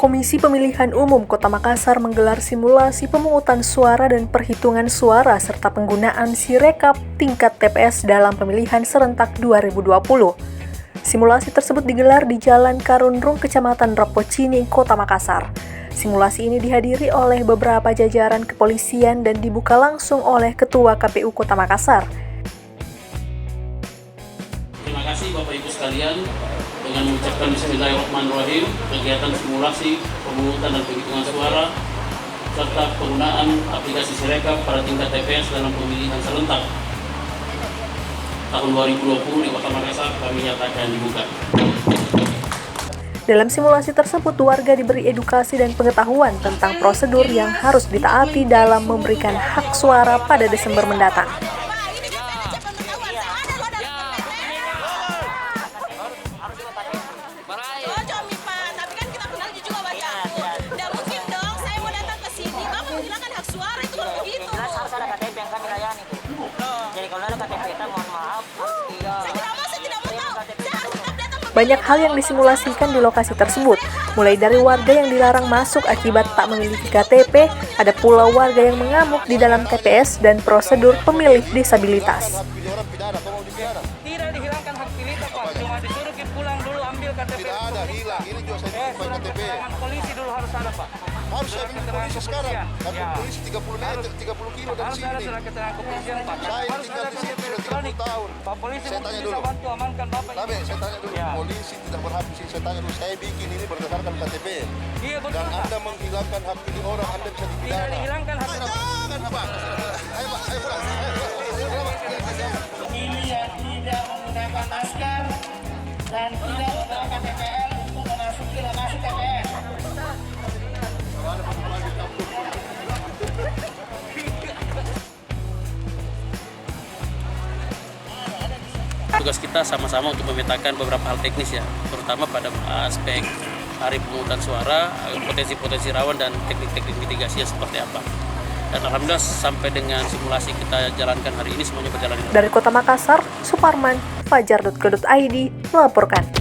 Komisi Pemilihan Umum Kota Makassar menggelar simulasi pemungutan suara dan perhitungan suara serta penggunaan Sirekap tingkat TPS dalam pemilihan serentak 2020. Simulasi tersebut digelar di Jalan Karundrung, Kecamatan Rapocini, Kota Makassar. Simulasi ini dihadiri oleh beberapa jajaran kepolisian dan dibuka langsung oleh Ketua KPU Kota Makassar. Terima kasih Bapak Ibu sekalian. Dengan mengucapkan Bismillahirrahmanirrahim, kegiatan simulasi pemungutan dan penghitungan suara serta penggunaan aplikasi Sirekap pada tingkat TPS dalam pemilihan serentak tahun 2020 di Kota Makassar kami nyatakan dibuka. Dalam simulasi tersebut, warga diberi edukasi dan pengetahuan tentang prosedur yang harus ditaati dalam memberikan hak suara pada Desember mendatang. Banyak hal yang disimulasikan di lokasi tersebut, mulai dari warga yang dilarang masuk akibat tak memiliki KTP, ada pula warga yang mengamuk di dalam TPS, dan prosedur pemilih disabilitas. Tidak dihilangkan hak pilih, Pak. Cuma disuruh pulang dulu ambil KTP. Tidak ada, hilang. Ini juga saya pakai KTP. Keterangan polisi dulu harus ada, Pak. Harus saya ambil polisi sekarang. Tapi Ya. polisi 30 kilo dari Harus ada sini. surat keterangan kepolisian, Pak. Saya Harus tinggal ada di sini KTP sudah 30 elektronik. tahun. Pak polisi Saya mungkin tanya bisa dulu. bantu amankan Bapak. Tapi saya tanya dulu, Ya. polisi tidak berhak di sini. Saya tanya dulu, saya bikin ini berdasarkan KTP. Iya, betul, Dan Pak. Anda menghilangkan hak pilih orang, Anda bisa Tidak dipidana. dihilangkan hak. Jangan, Pak. Ayo, Pak. Ayo, pulang. Ini yang tidak menggunakan masker dan tidak membawa KTPL untuk memasuki lokasi TPS. Tugas kita sama-sama untuk memetakan beberapa hal teknis ya, terutama pada aspek hari pemungutan suara, potensi-potensi rawan dan teknik-teknik mitigasinya seperti apa. Dan alhamdulillah sampai dengan simulasi kita jalankan hari ini semuanya berjalan. Dari Kota Makassar, Suparman, Fajar.co.id melaporkan.